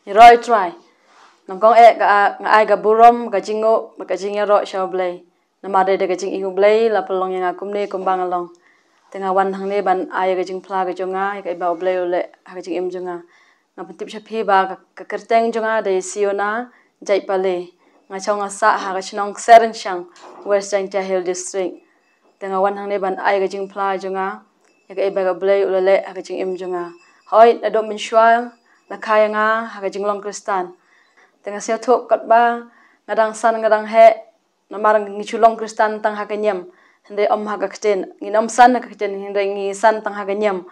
Roy try. Nang kong ga ai ga burom ga jingo ga jingya ro shaw blay. Namade de ga jing ihu blay la pelong yang akum ne kumbang along. Tengah wan hang ne ban ai ga jing pla ga jonga ga iba blay ule ga jing im jonga. Nga pentip shapi ba ga kerteng jonga de siona jai pale. Nga chong sa ha ga chinong seren shang West Jangtia Hill District. Tengah wan hang ne ban ai ga jing pla jonga ga iba ga blay ule le ga jing im jonga. Hoi na do min shwa la kaya nga ha ga jing long kristan. Tengah siya thok kat ba ngadang san ngadang he namarang ngichulong kristan tang hakanyam hende om hagakten nginom san hagakten hende ngi san tang hakanyam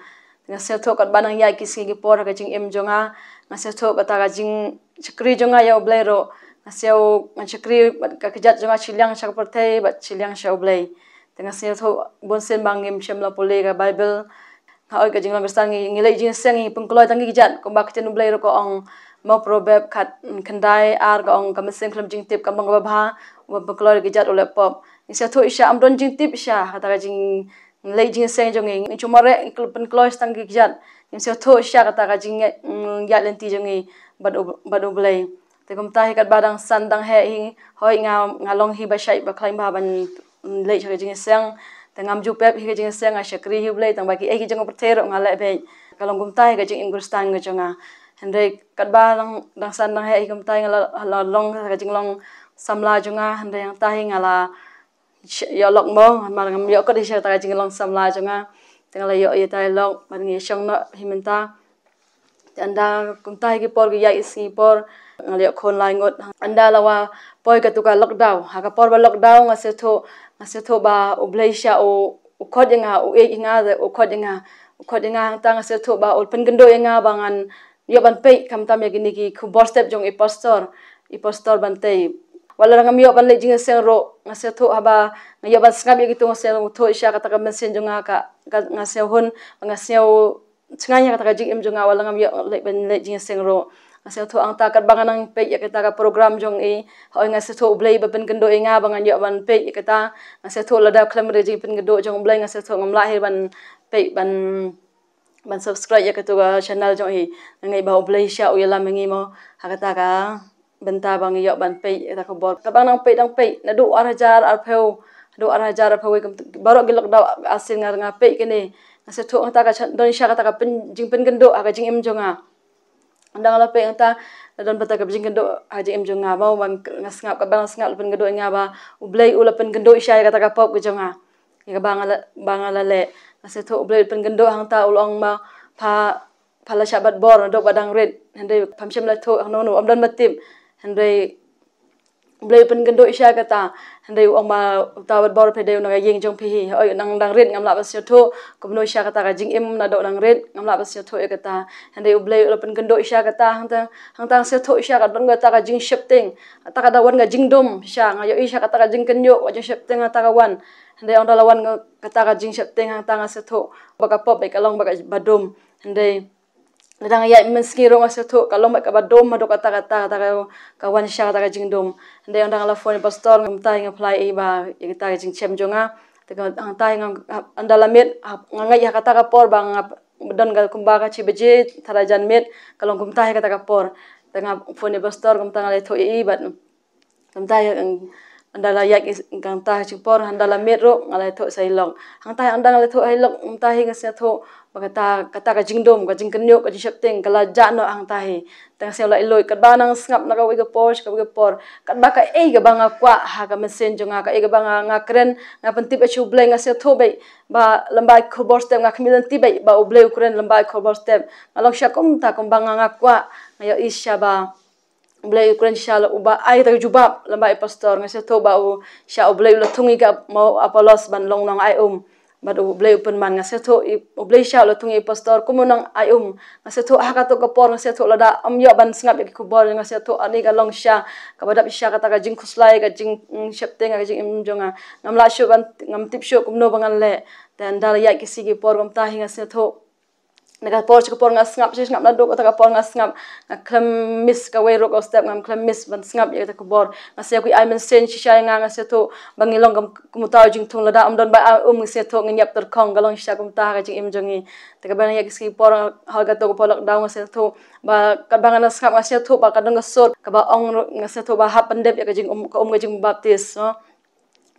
tengah siya thok kat ba nang yai kisi gi por hagajing em jonga ngasya thok kat hagajing chakri jonga ya oblero ngasya chakri ka kejat jonga chilyang shak perthai bat chilyang sha oblei tengah siya thok bonsen bangim shemla pole ga bible ha oi gajing long kristan ngi lei jing seng ngi pungkloi tang gi kejat ko ba keten oblei ro ko ong mau probab kat kendai ar ga ong kamesen klam jing tip kamang ba bha wa baklor gejat ole pop isya tho isya amdon jing tip isya kata ga jing lei jing seng jong ngi chumare klpen klois tang gejat isya tho isya kata ga jing ya lenti jong ngi bad oblei te kom tai kat badang san dang he hi hoi ngalong hi ba shai ba klaim ba ban lei cha jing seng tengam ju pep hi jing seng a shakri hi oblei tang ba ki ai jong perthero ngale be kalong kom tai ga jing ingristan ga jonga hende kat ba dang san dang he ikum tai ngala long ka jing long samla junga hende yang tai ngala yo lok mo mar ngam yo ko di sha ta jing long samla junga tengala yo ye tai lok ban ngi shong no himenta anda kum tai ki por gi ya isi por ngali khon lai ngot anda lawa poi ka tu ka lockdown ha ka por ba lockdown ngase tho ba obleisha o khod nga o e nga de o khod nga ta ngase tho ba ol pen gendo nga bangan yo ban pe kam tam yagini ki khubor step jong impostor ban te wala ngam yo ban le jing seng ro ngase tho haba yo ban skam yagi to ngase tho isha kata ka mesen jonga ka ngase hun ngase chnganya kata ka jing im jonga wala ngam yo le ban le jing seng ro ngase tho ang ta kat banganang pe ya kata ka program jong e hoi ngase tho blei ba ben gendo nga bangan yo ban pe kata ngase tho lada klam re jing pen gendo jong blei ngase tho ngam la he ban pe ban subscribe ya ketua channel jong hi ngai ba oblei sha uyala mengi mo hakata ka benta bang yo ban pe ta ko bor ka bang nang pe na du ar pheu kam baro gilok da asin nga pe kene nase tho ta ka don sha ka pen jing pen gendo aga jing im jonga andang la pe ta don bata ka jing gendo ha jing im jonga ba bang ngasngap ka bang ngap pen gendo nga ba oblei ula pen gendo sha ka ta ka pop ke jonga ya bangala le nase tho oblei pen gendo hang ta ulong ma phala shabat bor do badang red hende phamsem la tho no amdan matim hende oblei pen gendo isya kata hende ong ma tawat bor phede na yeng jong phi oi nang dang red ngam la ba syo tho komno isya kata ka jing im na do dang red ngam la ba syo tho e kata hende oblei pen gendo isya kata hang ta syo tho isya ka dong ta ka jing shepting ta ka da wan ga jing dom sya nga yo isya kata ka jing kenyo wa jing shepting ta ka wan hende ong da lawan kata ka jing shepting hang ta nga syo tho baka pop be kalong baka badom hende nadang ya meski ro ngasyo tho kalong ka badom ma do kata ka wan sha kata ka jing dom hende ong dang la phone pastor ngam tai apply e ba kita ka jing chem jonga te ka ang tai ngam andala met ngai ya kata ka por bang don ga kumba ka chi beje tharajan met kalong kum tai kata ka por tengah phone pastor ngam tang le tho e ba ngam tai andala yak kang ta chipor handala metro ngalai tho sailong hang ta andang le tho hailong ta hi ngasya tho kata ka jingdom ka jingkenyo ka jishapteng kala jano hang ta hi tang sel lai loi kat banang ngap na ka wi ka posh ka wi por kat ba ka e ga banga kwa ha ka mesen jonga ka e ga banga nga kren nga pentip chu bleng ngasya tho be ba lambai khobor step nga khmilan ti be ba obleu kren lambai khobor step along syakum ta kom banga nga kwa ngayo isya ba oblei ukren sha uba ai ta jubab lambai pastor ngase tho ba u sha oblei la thungi ka mau apolos ban long nong ai bad oblei upen man ngase tho oblei sha la thungi pastor kumunang ai ngase tho ha ka to ka por ngase tho la da yo ban sngap ki khubor ngase tho ani ka long sha ka badap sha ka ta ka jing khuslai ka jing shepteng ka jing im jonga ngam la shu ban ngam tip shu kumno bangan le dan dal ya ki sigi por gam ta hi ngase tho Nagapor chikapor nga ngap sis ngap na do ka por nga ngap ngam miss ka way ro ko step ngam klam miss ban ngap ya ta kubor ngase ku ai men sen shisha nga ngase to bangilong gam kumutaw jing thung lada amdon ba ngse to ngap tor khong galong shisha kumta ka jing im jongi ta ka ban ya kiski por halga to ko polak daw ngase to ba kadang na ngap ngase to ba kadang ngasot ka ba ong ngase to ba hapandep ya ka jing ka jing baptis no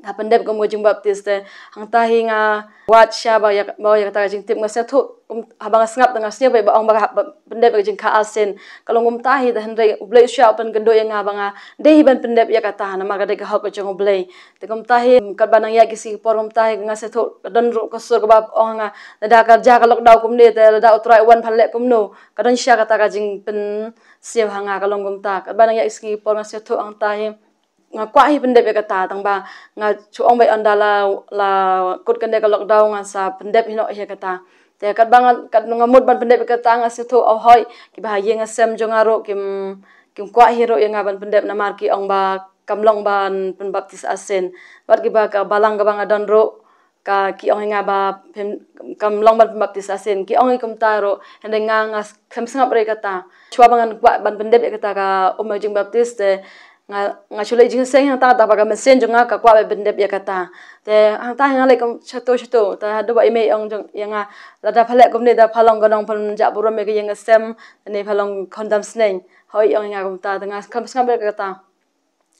hapandep gam jing baptis te hang tahi nga wat sha ba ya ta jing tip ngase to habang ngap tanga snya ba ong ba pendep jing ka asen kalong tahi da hendrai ublei sha open gendo yang nga banga dei ban pendep ya kata na maga de ka hok jong ublei te gam tahi kat banang ya kisi por gam tahi ngase to dan ro ko sur ba ong nga da kerja ka lockdown kum ne te da utrai wan phalle kum no kadan sha kata ka jing pen siam hanga kalong gam ta kat banang ya kisi por ngase to ang tahi nga kwa hi pendep ya kata tang ba nga chuong bai andala la kut kan de ka lockdown nga sa pendep hino ya kata te kat bang kat ngamut ban pendep ka ta nga se to hoi ki ba yeng asem jongaro kim kwa hiro yang ban pendep na mar ki ong ba kamlong ban pen baptis asen wat ki ba ka balang ka bang adon ro ka ki ong nga ba kamlong ban pen baptis asen ki ong kum ta ro hende nga kham sangap re kata chwa bang kwa ban pendep ka ta ka jing baptis te nga chule jing seng hang ta ba ka mesen jonga ka kwa bendep ya kata te hang ta hang le kom chato ta do ba ime ong jong yanga la da phale kom ne da phalong gonong phan ja burom me yang sem ne phalong khondam sneng hoi ong nga kom ta nga kham skam be kata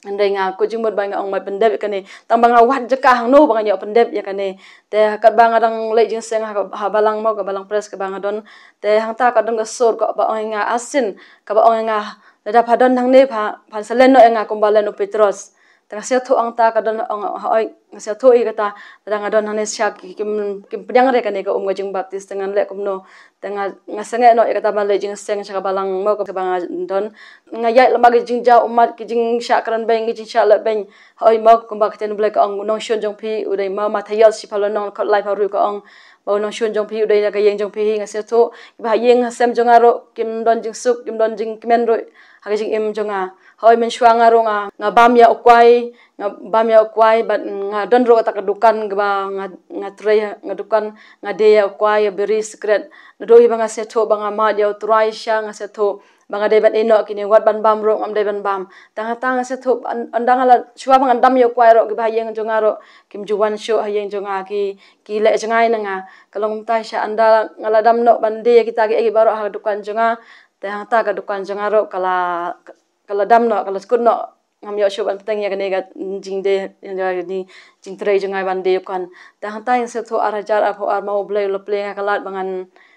andai nga ko jing mod ba nga ong mai bendep ka ne tang ba nga wat jaka hang no ba nga bendep ya ka ne te kat ba nga dang le jing seng ha balang mo ka balang pres ka ba nga don te hang ta ka dong ga sor ko ba ong nga asin ka ba ong nga da padon nang ne phan salen no nga kumbalen Petros tang se tho ang ta ka don oi se tho I kata da nga don ne sha kim pedang re ka ne ka jing baptis tangan le kum no tanga nga senge no kata ban le jing seng sha balang mo ka bang don nga ya lama ga jing ja umat ki jing sha karan beng jing sha le beng oi mo kum ba ka ten ble ka ong nong shon jong pi udai ma thayal si phalo nong khot lai pharu ka ong bao nong shun jong pi udai ga yeng jong pi nga se tho ba yeng sem jong aro kim don jing suk kim don jing kimen ro ha jing im jonga hoi men shwa nga ro nga bam ya ukwai bat nga don ro ta ka dukan ga nga tre nga dukan nga de ya ukwai beri secret do hi banga se tho banga ma ya utrai sha nga se tho banga de ban eno kini wat ban bam ro am de ban bam tanga se tho andang la shwa banga dam ya ukwai ro ga yeng jonga ro kim juwan sho ha yeng jonga ki le jangai na nga kalong ta sha anda ngala dam no ban de kita gi baro ha dukan jonga te hang ta ka dukan jonga ro kala dam no kala skut no ngam yo sho ban tang ya ne ga jing de ni jing tre jonga ban de kan te hang ta se tho arajar a ar mau blai lo play nga kalat bangan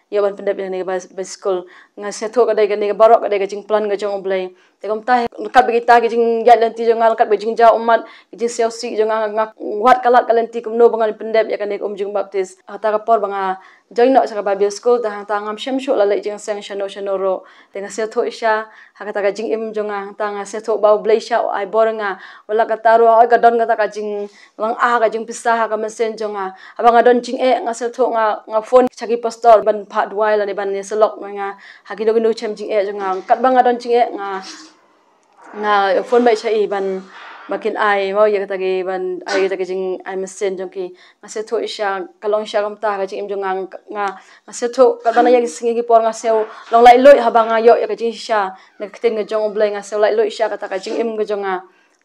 yo ban pendep ne ba school nga se tho ka dai ga ne baro ka dai ga jing plan ga jong blai te kom ta kat be kita gi jing ya lan ti jonga kat be jing ja umat jing sel si jonga nga wat kalat kalan ti kum no bangan pendep ya ka ne jing baptis ata ka por banga join no sa Bible school ta ngam shem sho la le jing sang shano ro te nga se tho isha ha ka ta ga jing im jonga ta nga se tho ba blai sha ai bor nga wala ka taro ai ga don ga ta ka jing lang a ga jing pisa ha ka mesen jonga abanga don jing nga se tho nga phone chagi pastor ban pha duai la ne ban ne selok nga ha gi do chem jing jonga kat banga don jing nga phone bai chai ban makin ai mau ya kata ge ban ai ta ge jing ai mesen jong ki nga se tho isha kalong sha gam ta ga jing im jong nga se tho ka bana ya singi gi por nga se long lai loi ha banga yo ya ga jing sha na kten ga jong blai nga se lai loi sha ka ta ga jing im ga jong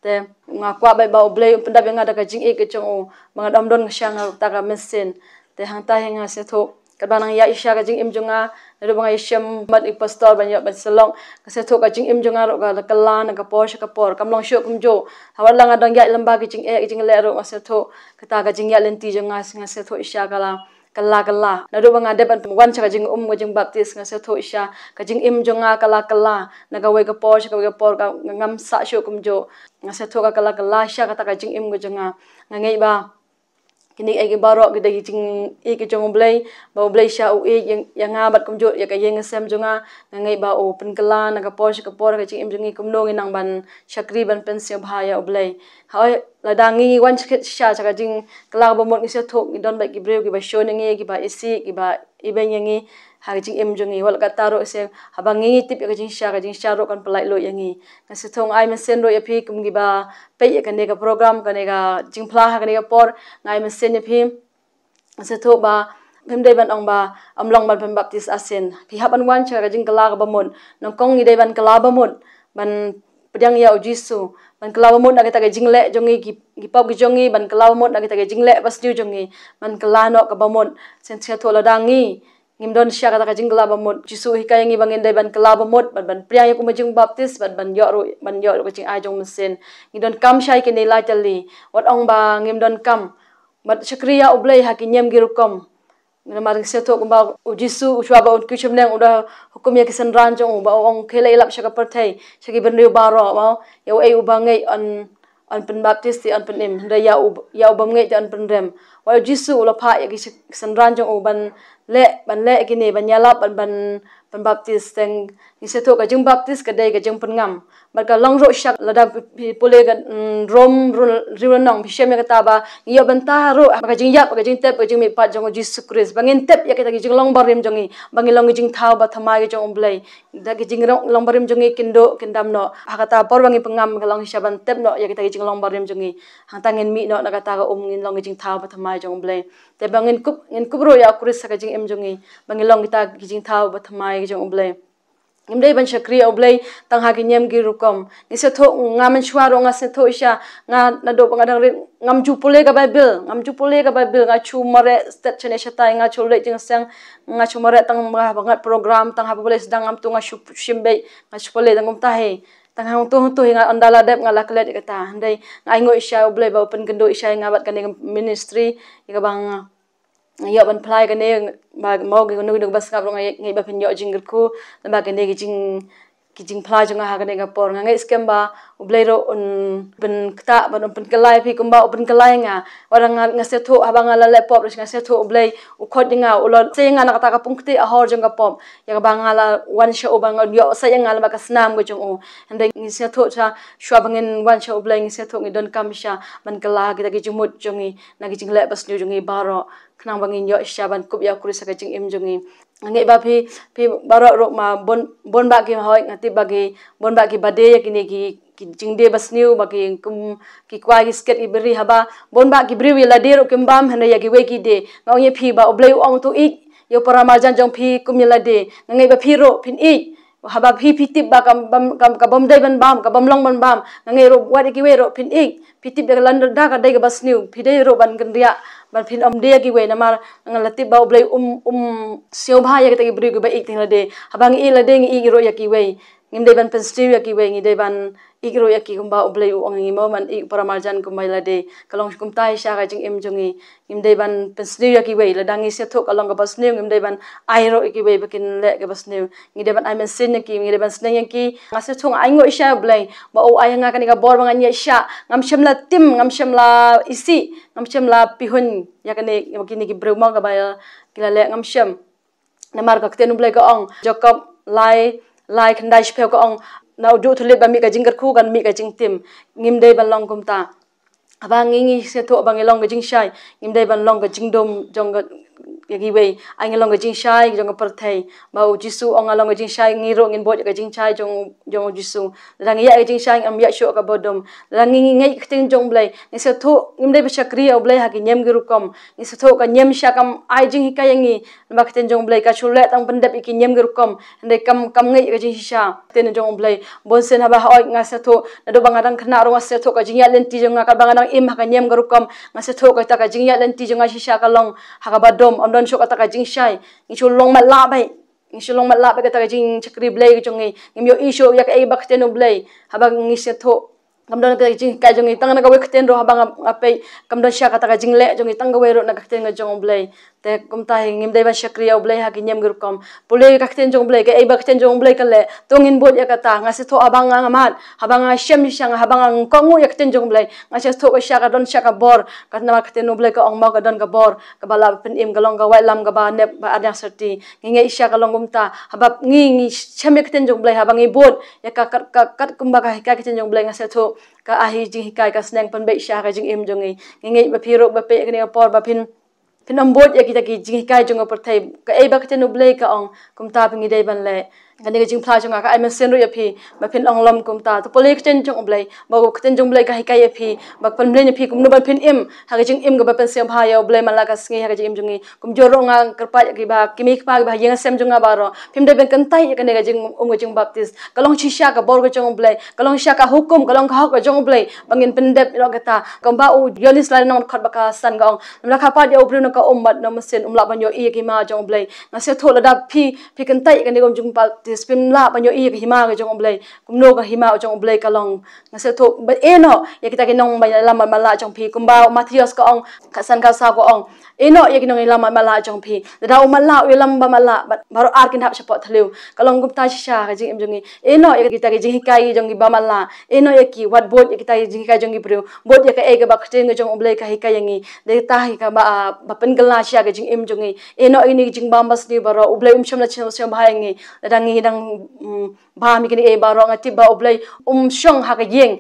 te nga kwa bai ba blai penda be nga da ga jing e ga jong banga dam don sha nga ta ga mesen te hang ta nga se tho ka bana ya isha ga jing im jong ro banga ishem mat I pastor ban yo ban selong ka se tho ga jing im jong ro ga kala na ga por sha ka por kam long sho kum jo hawal lang adang ya lamba gi jing le ro nga se tho ka ta ga jing ya len ti jong nga se tho isha kala na do banga de ban wan cha ga jing baptis nga se tho isha ka jing im jong kala na ga we ga por sha ga por ga ngam sa sho kum jo nga se tho ga kala sha ka ta ga jing im ga jong nga ngei ba kini ai baro gida jing e ke jong blai ba blai sha u e yang nga bat kum jo ya ka yeng sem jonga ngai ba o pen kala na ka por ka jing im jong kum no ngi nang ban shakri ban pen se bhaya u blai hoi la dangi wan sha cha ka jing kala ba mo ngi se thok ni don ba ki breu ki ba sho ngi ki ba isi ki ba iben yangi ha jing im jong wal ka taro se habangi tip ka jing sha ro kan palai lo yangi na se thong ai men sen ro ya phi kum gi ba pe ka ne ka program ka ne ga jing phla ha ka ne ka por ngai men sen ya phi se tho ba Himday ban ong ba amlong ban pen baptist asin ki haban wan cha jing kala ba mon nong kong ni day ban kala ba mon ban pedang ya jisu ban kala ba mon na kita jingle jongi ki pop ki jongi ban kala ba mon na kita jingle bas ju jongi ban kala no ka ba mon sen sia thola dangi ngimdon sya kata jing kala ba mon jisu hikay ngi bangin day ban kala ba mon ban priya ya ku majing baptist ban yo ro ka jing a jong mesin ngidon kam syai ki ni la tali wat ong ba ngimdon kam mat syakriya ublay hakinyem girukom namar seto kumba ujisu uswa ba kuchim neng udah hukum ya kisan ranjong ba ong khela ilap syaka perthai syaki benriu baro ma ya ai ubangai an pen baptist an penim da ya ubangai an penrem wa jisu ula pha ya kisan ranjong ban le kini ban yalap ban baptist teng ni seto ka jing baptist ka dai ka jing pengam barka long ro syak lada pule ga rom riwanong bishem ya kata ba ya banta ro ka jing yap ka jing tep ka jing mi pat jong jisu kris bangin tep ya kita jing long barim jongi bangin long jing thau ba thamai jong blai da ki jing long barim jongi kindo kindam no hakata por bangi pengam ka long hisaban tep no ya kita jing long barim jongi hang tangin mi no na kata ka ngin long jing thau ba thamai jong blai te bangin kup ro ya kris ka jing em jongi bangin long kita jing thau ba thamai jong blai imdei ban syakri oblay tang hakinyem gi rukom ni se tho ngamen shwaro nga se tho isha nga nado pangadang ngam jupule ka bible nga chu mare stat chene shatai nga chule jing sang nga chu mare tang mga bangat program tang habule sedang ngam tu nga shimbe nga chupule tang tahe tang hang tu nga andala dep nga laklet kata ndai nga ingo isha oblay ba open kendo isha nga bat kaning ministry ka bang ya ban play kane ba mo gi nu bas ka ngai ba pin yo jingle ku ba kane gi jing play jong ha kane ga por ngai scam ba ublero un ben kta ban pen kalai phi kumba open kalai nga orang nga se tho habang la laptop nga se tho ublay u khod nga ulo se nga na kata ka pungti a hor jong ga pop ya ba nga la one show bang yo sa nga la ba ka snam go jong o ande ngi se tho cha shwa bangin one show ublay ngi se tho ngi don kam sha ban kala gi jumut jongi na gi jing le bas jongi baro knang bangin yo shaban kup ya kuri saka jing im jongi ngai ba phi baro ro ma bon ba ki hoi ngati bagi bon ba ki bade ya kini ki jing de bas new bagi kum ki kwa ki sket ibri haba bon ba ki bri wi la de ro kimbam hana ya ki we ki de ngau ye phi ba oblei ong tu ik yo paramajan jong phi kum ya la de ngai ba phi ro phin ik haba phi tip ba kam bam dai ban bam ka bam long ban bam ngai ro wa ki we ro phin ik phi tip ya lan da ka dai ka bas new phi dai ro ban gandria ban phin dia ki we na mar ngalati ba oblei sio bha ya kita ki bri ki ba ik ting la de habang i la de ngi ro ya ki we ngim de ban pen stew ya ki we ngi de ban ikro ya ki kumba oblei ong ngi mo man ik paramarjan kumbai la de kalong kum tai sha ga jing em jongi ngim de ban pen stew ya ki we la dangi se thok kalong ga bas new ngim de ban ai ro ki we bakin le ga bas new ngi de ban ai men sin ki ngi de ban sneng yang ki ngase thong ai ngo isha oblei ba o ai nga ka ni ga bor bang anya sha ngam shem la tim ngam shem la isi ngam shem la pihun ya ka ni kini ki bruma ga ba kila le ngam shem namar ka ten oblei ka ong jakob lai khandai shpeu ka ong now do to live ba mi ka jingar khu kan mi ka jing tim ngim dei ban long kum ta abang ngi se tho bang long ga jing shai ngim dei ban long ga jing dom jong ga yagi we ai long ga jing shai jong ga parthai ba u jisu ong long ga jing shai ngi ro ngin bot ga jing chai jong jisu rang ya ga jing shai am ya sho ka bodom rang ngi khting jong blai ni se tho ngim dei ba chakri au blai ha ki nyem gi rukom ni se tho ka nyem sha kam ai jing hi ka yangi ba khten jong blai ka chule tang pandap ki nyem gi rukom ndai kam ngai ga jing sha ten jong blai bon sen ha ba oi nga se tho na do bang adang khna ro nga se tho ka jing ya len ti jong ka bang adang im ha ka nyem gi rukom nga se tho ka ta ka jing ya len ti jong shi sha ka long ha ka ba dom on don sho ka ta ka jing shai ni chu long ma la bai ni chu long ma la ba ka ta ka jing chakri blai jong ngi ngim yo i sho ya ka e ba khten blai ha ba ngi se tho kamdon ka jing ka jong tang na ka we khten ro ha bang apai kamdon sha ka ta ka jing le jong tang ga we ro na ka khten ga jong blai te kum ta ngim dei ban shakriya blai ha ki nyem gir kom pule ka khten jong blai ka e ba khten jong blai ka le tongin bot ya ka ta nga se tho abang nga mat habang shem shang habang ko ngu ya khten jong blai nga se tho ka sha ka don sha ka bor ka na khten no blai ka ong ma ka don ka bor ka bala pen im galong ka wai lam ka ba ne ba adya serti ngi sha ka long ta habab ngi shem khten jong blai habang i bot ya ka kat kum ba ka khten jong blai nga se tho ka ahi jing hikai ka sneng pan be sha ka jing im jong ngi ba phiro ba pe ni por ba phin pinambot ya kita ki jing kai jong perthai ka e ba khten ublei ka ong kum ta pingi dei ban le gani ga jing phla junga ka ai men sen ru ya phi ba phin ong lam kum ta to pole chen jong blai ba ko chen jong blai ka hi kai ya phi ba pan blai ni phi kum no ba phin im ha ga jing im ga ba pen sem bha ya blai man la ka sngi ha ga jing jungi kum jo ro nga kar pa ki ba ki mi pa ba yang sem junga ba ro phim de ben kan tai ka ne ga jing ga jing baptist kalong chi sha ka bor ga jong blai kalong sha ka hukum kalong ka hok ga jong blai bangin pen de ro ga ta kam ba u yolis la nong khat ba ka san ga ong la ka pa de u bru no ka mat no ma sen la ban yo i ki ma jong blai nga se tho la da phi kan tai ka ne gom jung baptist pim la ban yo i ki hima ga jong blai kum no ga hima jong blai kalong nga se tho ba e no ya kita ki nong ba la ma la jong phi kum ba Matthias ka ong ka san ka sa ko ong e no ya ki nong la ma la jong phi da u ma la u lam ba ma la baro ar kin hap support thliu kalong gum ta sha ga jing em jong e no ya kita ki jing kai jong ba ma la e no ya ki wat bot ya kita jing kai jong bru bot ya ka e ga ba khte ga jong blai ka hi kai yangi de ta hi ka ba pen gala sha ga jing em jong e no ini jing ba mas ni baro u blai sham la chen ba yangi da ngi dang ba mi kini e baro ngati ba u blai shong ha ga yeng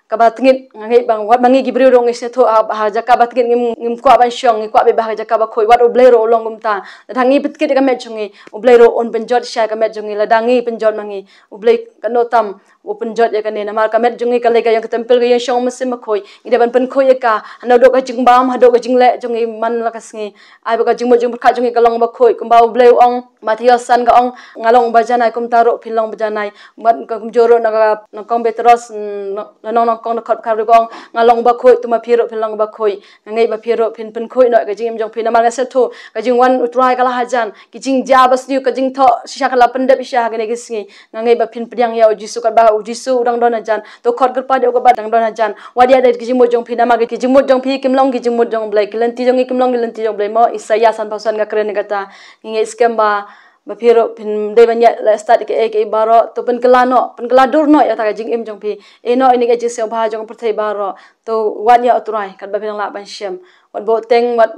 ka ba tingit ngai bang wat bangi gibru rong se tho ha jaka ba tingit ngim kwa ban shong ngi kwa be ba jaka ba khoi wat u blai ro long gum ta dangi pitkit ka met chungi u blai ro on penjot sha ka met chungi la dangi penjot mangi u blai ka no tam u penjot ya ka ne na mar ka met chungi ka le ka yang tempel ga yang shong masim ma khoi ida ban pen khoi ka na do ka jing bam ha do ka jing le chungi man la ka sngi ai ba ka jing mo jing kha chungi ka long ba khoi kum ba u blai ong Matthias san ga ong ngalong ba janai kum taro philong ba janai mat ka kum joro na kong betros na nong kong na khot kha ru gong ngalong ba khoi tuma phiro philong ba khoi ngai ba phiro phin khoi no ga jing jong phin ma ga se tho ga jing wan utrai kala hajan ki jing ja bas niu ka jing tho sha kala pandap sha ga ne gi sngi ngai ba phin pdiang ya jisu ka ba jisu udang don hajan to khot gar pa de ga ba dang don hajan wadia de ki jing mo jong phin ma ga ki jing mo jong phi kim long ki jing mo jong blai kilanti jong kim long kilanti jong blai mo isaya san pausan ga kren ga ta ngai scam ba phiro phin de ban ya la start ke baro to pen kala dur no ya ta ga jing im jong phi e no ini ga ji se ba jong prthai baro to wan ya utrai kan ba phin la ban shem wat bo teng wat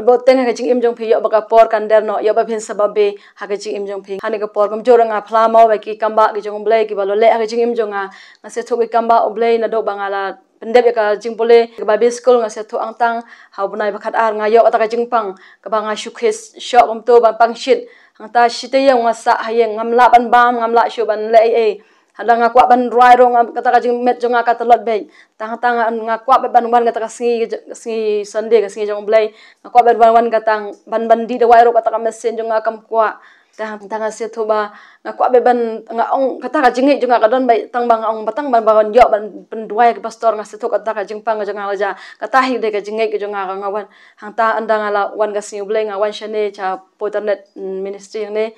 bo teng ha jing im jong phi yo ba ka por kan der no yo ba phin sababe ha ga jing im jong phi hani ga por gam joranga phla mo ba ki kamba ki jong blai ki ba lo le ha jing im jonga na se thok ki kamba oblai na do bangala pendep ka jing pole ka ba school nga se tho ang tang ha bunai ba khat ar nga yo ta ka jing pang ka ba nga shukhes shop om to ba pang shit hang ta shite yang wasa hayeng ngam la ban bam ngam la shu ban le e hada nga kwa ban rai ro ngam kata ka jing met jonga ka talot be tang nga kwa ban ban kata ka singi sunday ka singi jong blai nga kwa ban ban kata ban di de wai ro kata ka mesen jonga kam kwa tang se tho ba nga kwa be ban nga ong kata ka jing jonga ka don bai tang bang ong batang ban ban yo ban duai ka pastor nga se tho kata ka jing pang jonga ja kata hi de ka jing ke jonga ka nga wan hang ta andang ala wan ka singi blai nga wan shane cha poternet ministry ne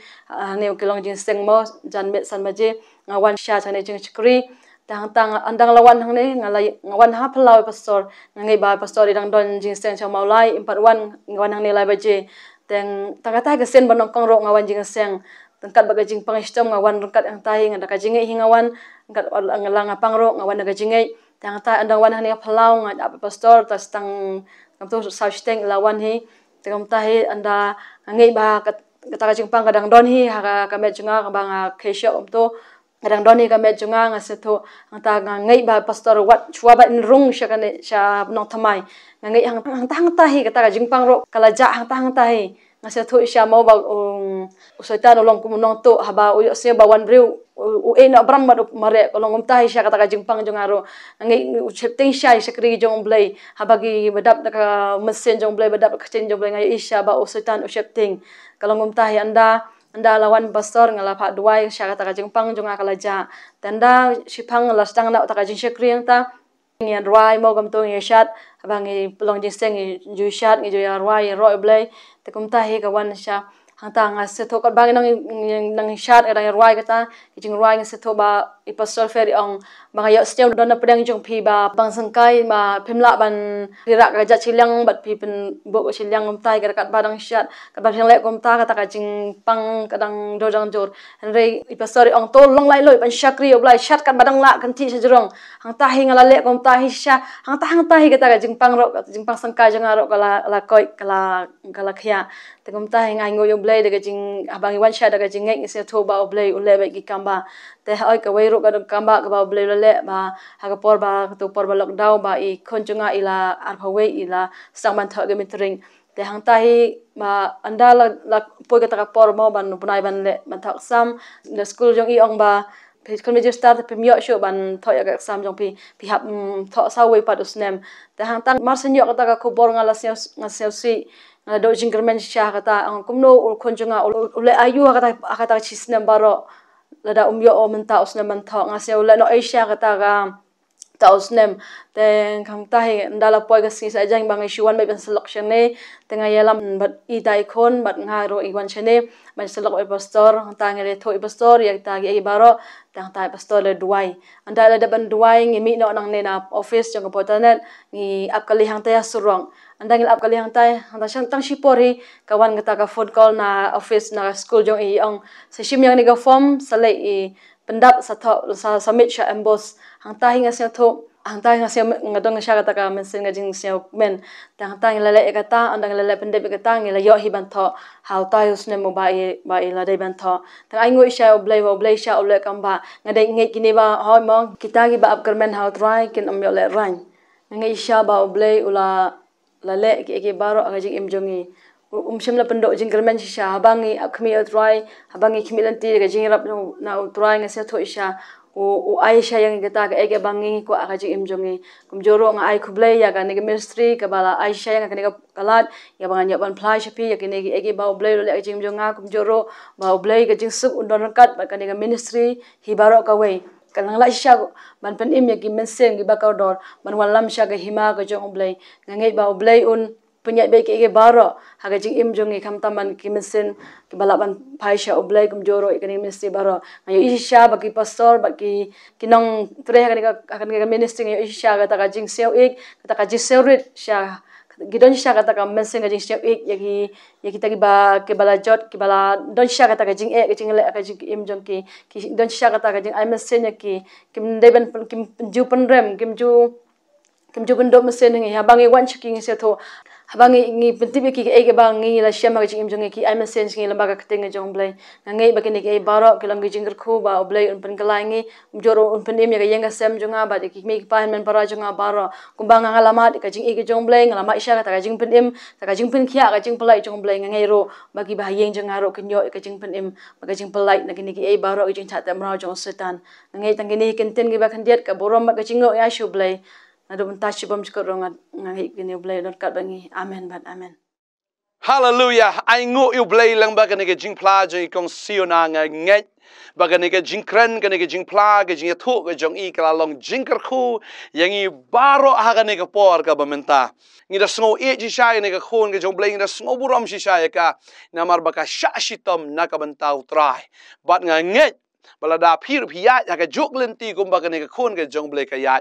ne kilong jing seng mo jan met san ma je nga wan sha chane jing chkri tang andang lawan hang ne ngawan ha phalau pastor ngai ba pastor idang don jing seng cha maulai impat wan ngawan hang ne lai ba je teng tagata ga sen banong kong ro ngawan jing seng tengkat baga jing pangistom ngawan rengkat ang tahi ngada ka jing hingawan ngkat ngalanga pangro ngawan ga jing tang ta andang wan hang ne phalau nga pastor tas tang kam to sa steng lawan hi tengam tahi anda ngai ba kata ka jing pang kadang don hi ha ka met junga ka banga khesha om to kadang doni ka met junga nga se tho ta ngai ba pastor wat chua ba in rung sha kan sha nong thamai ngai hang ta hi kata ka jing pang ro kala ja hang ta hi nga se tho sha mo ba usaitan long kum nong to haba u se ba wan riu u e na bram ma mare ko long ta hi sha kata ka jing pang junga ro ngai u chepting sha sakri jong blai haba gi badap ka mesen jong blai badap ka chen jong blai ngai isha ba usaitan u chepting kalong ta hi anda lawan pastor ngala pha duai sha kata ka jing pang jonga kala ja tanda sipang la stang na ta ka jing sekriang ta ngian roi mo gam to ngi shat abangi pelong jing seng ju shat ngi ju ya roi roi blai te kum ta he ka wan sha hang ta nga se tho ka bang nang shat ada roi ka ta jing roi ngi se tho ba I pastor fer ong bang ya stem don na pedang jong phi ba bang sangkai ma phimla ban ira ka ja chilang bat phi pen bo chilang um tai ka kat badang shat ka ba le kum ta ka ta ka jing pang kadang do jang jor re I pastor ong to long lai loi ban shakri oblai shat kat badang la kan ti sajrong hang ta hi ngala le kum ta hi sha hang ta hi ka ta ka jing pang ro ka jing pang sangkai jang ro kala koi kala khia te kum ta hi ngai ngo yong blai de ka jing abang wan sha de ka jing ngai se tho ba oblai ule ba ki kamba te oi ka wei ro ka kamba ka ba oblai le ba ha ka por ba to por ba lockdown ba I khon chunga ila ar phawe ila sangman tha ge mitring te hang tahi ma anda la poi ka taka por mo ban punai ban le man thak sam the school jong I ong ba kon me start pe myo sho ban thoya ka exam jong pi hap tho sa we pat usnem te hang tang mar senyo ka taka ko bor ngala sel si ngala do jingkermen sha kata ang kumno kon jonga ule ayu kata chisnem baro lada yo o menta usnem man tho ngasel le no asia kata ga tausnem ten kham tahi ndala poi ga si sa jang bang ishuan mai ban selection ne tenga yalam bat I dai khon bat nga ro I wan chene ban selok pastor ta ngere thoi pastor yak ta gi baro tang tai pastor le duai anda le ban duai ngi mi no nang ne na office jong potanet ngi apkali hang ta surong anda ngil apkali hang tai anda sang tang sipori kawan ngata ka phone call na office na school jong I ong sa shim yang ni ga form sale I pendap sa submit sha emboss hang tahi nga sel tho hang tahi nga sel ngadong sha kata ka mensin nga jing sel men hang tahi lele kata andang lele pendep kata ngi la yo hi ban tho how ta usne mo ba I la dai ban tho tang ai ngoi sha oblei sha ole kamba ngadai ngai kini ba hoi mo kita gi ba upkermen how try kin am yo le rain ngai sha ba oblei ula lele ki baro aga jing im jongi shimla pendo jingkermen sha habangi akhmi try habangi khmilanti ga jing rap na try nga se tho isha o Aisha yang kita ke bangi ko aga jing imjongi kumjoro nga ai khublei ya ga ne ministry ka bala Aisha yang ka kalat ya bangan ya ban plai shapi ya kine ege ba oblei le jing imjonga kumjoro ba oblei ga jing suk undon kat ba ka ne ministry hi baro ka wei kanang la sha ban pen im ya ki mensen gi ba ka dor ban walam sha ga hima ga jong oblei ngai ba oblei un punya be ke baro haga jing im jongi kham taman ki mesen ki balaban phaisha oblai kum joro ikani ministry baro ayo isha baki pastor baki kinong tre haga ka ministry ayo isha ga ta jing seo ik ta ka jing seo rit sha gidon sha ga ta ka mesen ga jing seo ik yaki ta ki ba ke bala jot ki bala don sha ga ta jing e jing le ka jing im jong ki don sha ga ta jing ai mesen ki kim deben kim ju penrem kim ju bendo mesen ngi habangi wan chiki ngi se tho habangi ngi pentibi ki ege bangi la shema ki imjong ki I'm sense ngi lamba ka teng jong blai ngai ba kini ke baro ki lam gi jingr khu ba oblai un pen kalai ngi joro un pen em ya yenga sem jonga ba ki me ki pa men para jonga baro kumbang ngalamat ka jing ege jong blai ngalama isha ka ta jing pen em ta jing pen khia ka jing palai jong blai ngai ro ba ki ba yeng jonga ro kinyo ka jing pen em ba ka jing palai na kini ki e baro ki jing chat amra jong setan ngai tang kini kenten gi ba khandiat ka borom ba ka jingo ya shu blai adum tashi bom skorong ngai kini blai dot kat bangi amen bat amen. Hallelujah. Ai ngu yu blai lang ba kanike jing pla jong ikong siona nga nget ba kanike jing kren kanike jing pla ke jing thu ke jong I kala long jing ker khu yang I baro ha kanike por ka bamenta ngi da sngo e ji sha ne ka khon ke jong blai ngi da sngo buram shi sha ka namar ba ka sha shitom na ka banta utrai bat nga nget balada phir phia ya ka jok lenti kum ba kanike khon ke jong blai ka ya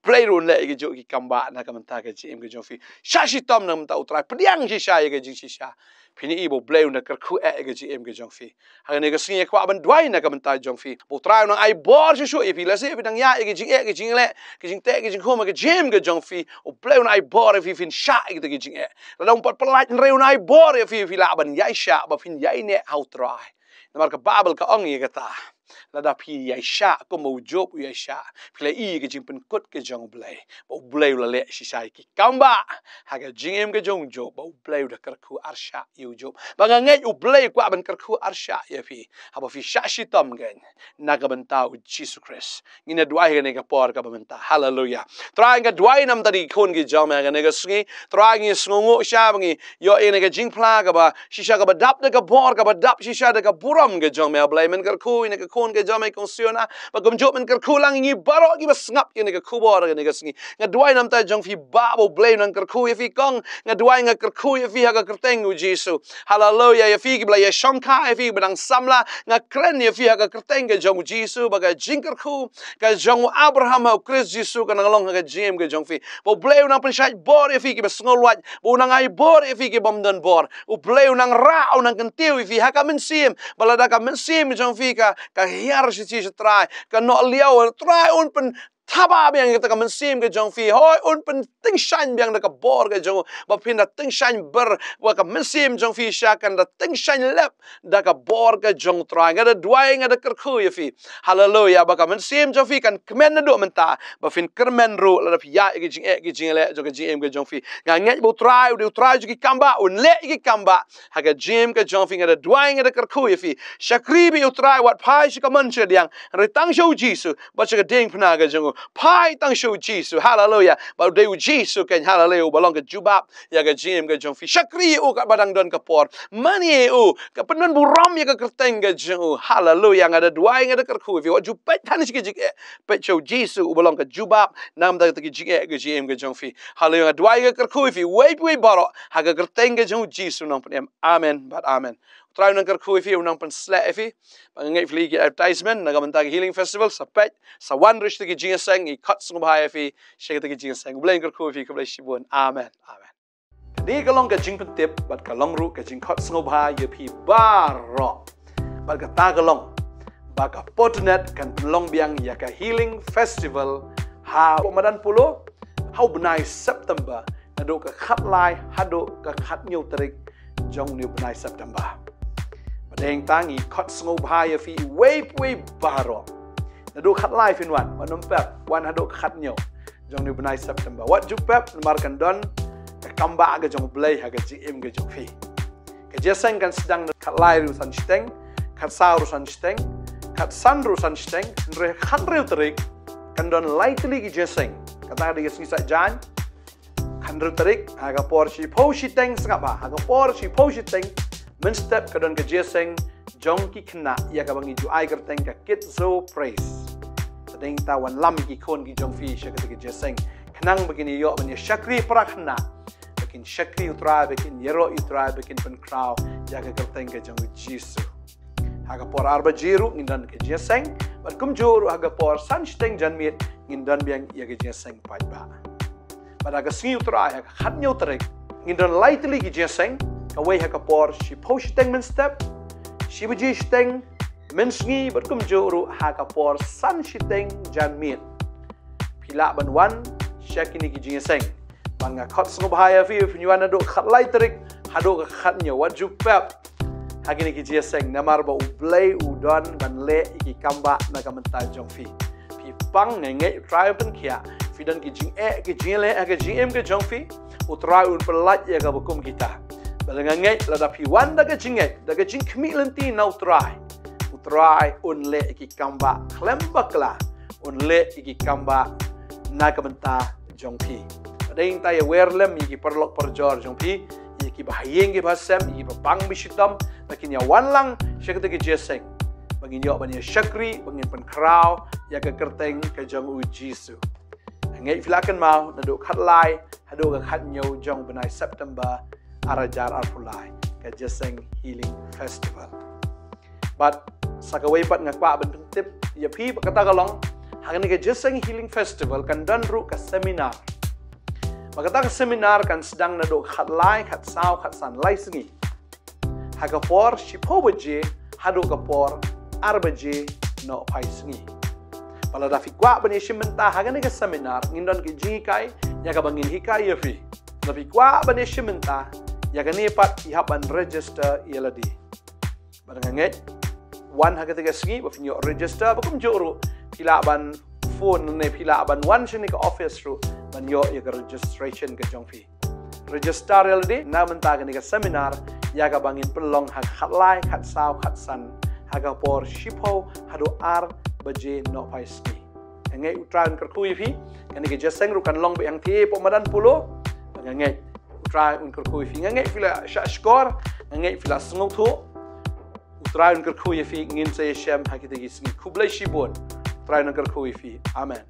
blai ron le ke jok ki kamba na ka banta ke jim ke jong fi sha shitom na mta utrai pdiang shi sha ke jing shi sha phini I bo blai na ker khu e ke jim ke jong fi ha ne ke singe kwa ban dwai na ka banta jong fi bo trai na ai bor shi shu I fi la se bi dang ya ke jing le ke jing te ke jing khom ke jim ke jong fi o blai na ai bor fi fin sha ke ke jing e la dong pat plat reu na ai bor fi la ban ya sha ba fin ya ne how try na mar ka babel ka ong ye ka ta la da phi ya sha ko mo job ya sha phle I ke jing pen kot ke jong blai bo blai la le shi sha ki kamba ha ke jing em ke jong job bo blai da kar khu ar sha yu job ba nga ngai u blai kwa ban kar khu ar sha ya fi ha ba fi sha shi tom gen na ka ban ta Jesus Christ ngina dwai ne ka por ka ban ta hallelujah trai nga dwai nam ta di khon ki jong ma ga ne ga sngi trai ngi sngo sha ba ngi yo e ne ga jing pla ka ba shi sha ka ba dap ne ka por ka ba dap shi sha da ka buram ke jong ma blai men kar khu ne ka khon ke jom ai kong siona ba gum job men kar khu lang ngi baro gi ba snap ne ka khu bor ne ga sngi nga dwai nam ta jong fi ba bo blai nan kar khu fi kong nga dwai nga kar khu fi ha ka kerteng u Jesus hallelujah ya fi gi bla ya shonka fi ba dang samla nga kren ya fi ha ka kerteng ke jong Jesus ba ga jing kar khu ka jong Abraham ha Christ Jesus ka nang long ha jim ke jong fi bo blai nang pen shai bor ya fi gi ba snol wat bo nang ai bor ya fi gi bom dan bor u blai nang ra u nang kan tiu fi ha ka men sim balada ka men sim jong fi ka hiar shi chi trai ka no liao trai un pen Taba biang kita kan mensim ke jong fi hoi un penting shan biang da ka bor ke jong ba pin da ting shan ber wa ka mensim jong fi sha kan da ting shan lep da ka bor ke jong trai ga da duai ga da ker khu ya fi hallelujah ba ka mensim jong fi kan kemen na do menta ba fin kermen ru la da ya ke jing le jo ke jim ke jong fi nga nget bu trai ju ki kamba un le ki kamba ha ga jim ke jong fi ga da duai ga da ker khu ya fi shakri bi utrai wat pai shi ka man che diang re tang shou jisu ba che ga ding phna ga jong pai tang shou jisu hallelujah ba de jisu ken hallelujah balong ke jubab ya ga jim ke jong fi shakri u ka badang don ka por mani u ka penon buram ya ka kerteng ga jong hallelujah nga da duai nga da ker khu fi wat ju pet tan shi ke jik pet shou jisu u balong ka jubab nam da ki jik ga jim ke jong fi hallelujah duai ga ker khu fi we baro ha ga kerteng ga jong jisu nong pen amen but amen try nang ker khu fi nong pen sla fi bang ngai fli ki advertisement na ga manta healing festival sa pet sa one rish ki jing sang I cut sung ba fi she ki jing sang bleng ker khu fi ka blai shibun amen amen di ka long ka jing pen tip bat ka long ru ka jing cut sung ba ye fi baro bat ka ta ka long ba ka potnet kan long biang ya ka healing festival ha Ramadan pulo how benai September na do ka khat lai hado ka khat nyu tarik jong ni benai September badeng tangi cut sung ba ye fi we baro na do khat lai fin wan nom pep wan hado khat nyu jong ni benai September wat ju pep mar kan don ka kamba ga jong blai ha ga jim ga jong fi ka jesang kan sedang khat lai ru san steng khat sa ru san steng khat san ru san steng re khat re tarik kan don lightly ki jesang kata dia sisa jan kan ru tarik aga por si po si teng sanga ba aga por si po si teng men step ka don ka jesang jong ki kna ya ka bangi ju ai ka teng ka kit so praise tadeng ta wan lam ki kon ki jong fi sha ka jesang knang begini yo ban shakri prakna bikin shakri utra bikin yero utra bikin pen kraw ya ka teng ka jong jisu haga por arba jiru ngindan ke jeseng bat kum juru haga por sansteng janmit ngindan biang ya ke jeseng pai ba pada ga singi utra ya khat nyu trek ngindan lightly ke jeseng ka wei haga por shi posteng men step shi buji steng men singi bat kum juru haga por sansteng janmit pila ban wan shakini ke jeseng banga khat sung bahaya fi nyuana do khat light trek hado ka khat nyu wat ju pep hagini ki jeseng namar ba ublay udon ban le iki kamba na kamenta jong fi pang nge try pen kia fidan ki jing ki jing le ki jing ke jong fi utrai un pelat ya ga bukum kita balang nge la da pi wan da ga jing kmi lenti na utrai un le iki kamba klemba kla un le iki kamba na kamenta jong fi ading ta ya werlem iki perlok perjor jong fi iki bahayeng ke basem iki pang bisitam lakin ya wan lang syakta ke jeseng bangin yo ban ya shakri bangin pen kraw ya ke kerteng ke jong u jisu ngai filakan mau na do khat lai hado ka khat nyo jong benai September arajar arpulai ke jeseng healing festival but sakawai pat ngakwa ben tip ya pi kata kalong hangani ke jeseng healing festival kan dan ru ka seminar magata ka seminar kan sedang na do khat lai khat saw khat san lai singi haga por shipo baje hado ka por arbaje no pai singi pala da fi kwa bani shimenta haga ni ka seminar ngindon ki ji kai ya ka bangin hikai ya fi da fi kwa bani shimenta ya ka ni pat i haban register yeladi barang nget wan haga tiga singi ba finyo register ba kum joro pila ban phone ne pila ban wan shini ka office ru ban yo ya ka registration ka jong fi register yeladi na menta ka ni ka seminar ya ka bangin pelong hak khat lai khat saw khat san haga por shipo hado ar baje no paiski ngai utran ker khu fi kan ke jeseng ru kan long be yang thi Ramadan pulo ngai utran ker khu fi ngai fila shashkor ngai fila sngok thu utran ker khu fi ngin se shem hakite gi singi kublai shibon utran ker khu fi amen